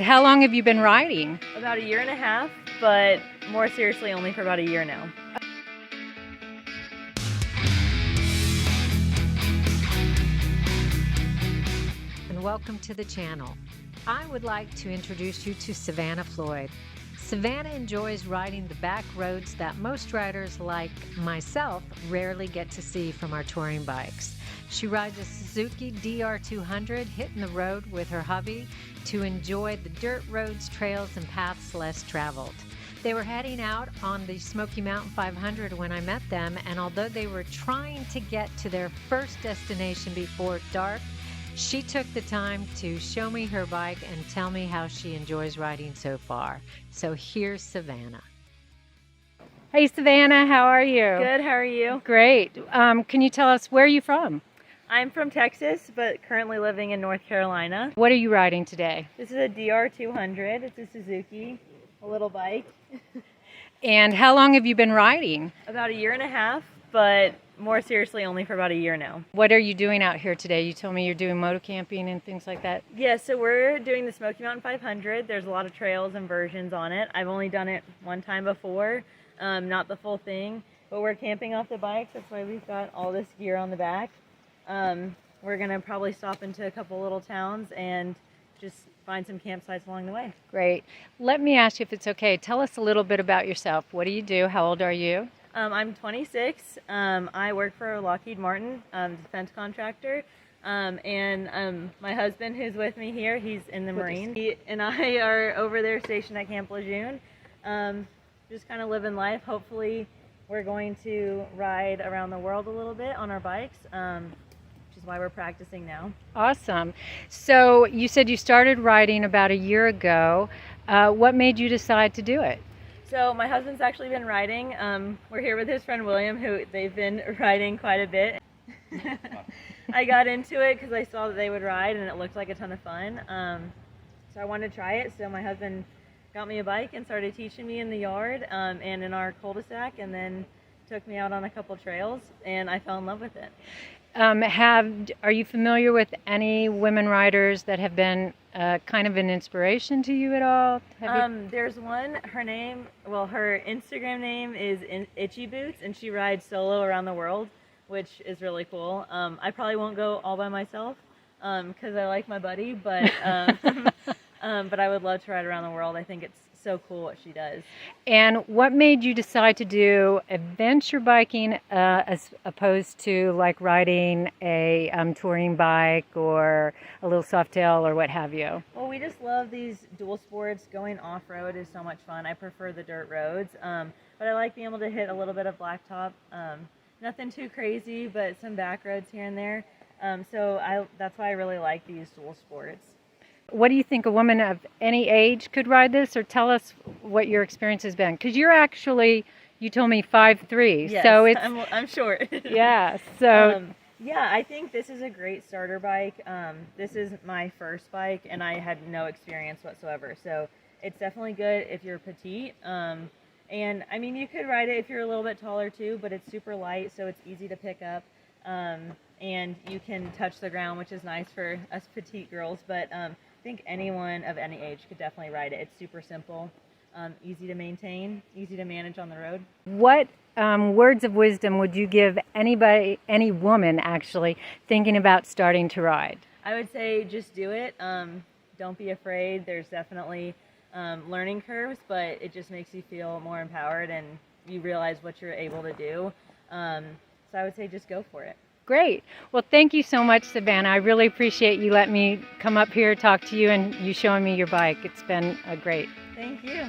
How long have you been riding? About a year and a half, but more seriously only for about a year now. And welcome to the channel. I would like to introduce you to Savannah Floyd. Savannah enjoys riding the back roads that most riders like myself rarely get to see from our touring bikes. She rides a Suzuki DR200, hitting the road with her hubby to enjoy the dirt roads, trails, and paths less traveled. They were heading out on the Smoky Mountain 500 when I met them, and although they were trying to get to their first destination before dark, she took the time to show me her bike and tell me how she enjoys riding so far. So here's Savannah. Hey Savannah, how are you? Good, how are you? Great. Can you tell us where are you from? I'm from Texas, but currently living in North Carolina. What are you riding today? This is a DR200. It's a Suzuki, a little bike. And how long have you been riding? About a year and a half, but more seriously only for about a year now. What are you doing out here today? You told me you're doing moto camping and things like that. Yeah, so we're doing the Smoky Mountain 500. There's a lot of trails and versions on it. I've only done it one time before, not the full thing, but we're camping off the bikes. That's why we've got all this gear on the back. We're gonna probably stop into a couple little towns and just find some campsites along the way. Great. Let me ask you if it's okay. Tell us a little bit about yourself. What do you do? How old are you? I'm 26. I work for Lockheed Martin, defense contractor. My husband who's with me here, he's in the Marines. He and I are over there stationed at Camp Lejeune. Just kind of living life. Hopefully we're going to ride around the world a little bit on our bikes, which is why we're practicing now. Awesome. So you said you started riding about a year ago. What made you decide to do it? So my husband's actually been riding. We're here with his friend William, who they've been riding quite a bit. I got into it because I saw that they would ride and it looked like a ton of fun. So I wanted to try it. So my husband got me a bike and started teaching me in the yard and in our cul-de-sac, and then took me out on a couple trails, and I fell in love with it. Are you familiar with any women riders that have been kind of an inspiration to you at all? There's one, her Instagram name is Itchy Boots, and she rides solo around the world, which is really cool. I probably won't go all by myself because I like my buddy, but but I would love to ride around the world. I think it's so cool what she does. And what made you decide to do adventure biking as opposed to like riding a touring bike or a little Softail or what have you? Well, we just love these dual sports. Going off-road is so much fun. I prefer the dirt roads, but I like being able to hit a little bit of blacktop. Nothing too crazy, but some back roads here and there. That's why I really like these dual sports. What do you think a woman of any age could ride this, or tell us what your experience has been? Because you're actually, you told me 5'3", yes, so it's I'm short. yeah. So yeah, I think this is a great starter bike. This is my first bike, and I had no experience whatsoever. So it's definitely good if you're petite. And I mean, you could ride it if you're a little bit taller too, but it's super light, so it's easy to pick up. And you can touch the ground, which is nice for us petite girls. But I think anyone of any age could definitely ride it. It's super simple, easy to maintain, easy to manage on the road. what words of wisdom would you give anybody, any woman actually, thinking about starting to ride? I would say just do it. Don't be afraid. There's definitely learning curves, but it just makes you feel more empowered and you realize what you're able to do. So I would say just go for it. Great. Well, thank you so much, Savannah. I really appreciate you letting me come up here, talk to you, and you showing me your bike. It's been great. Thank you.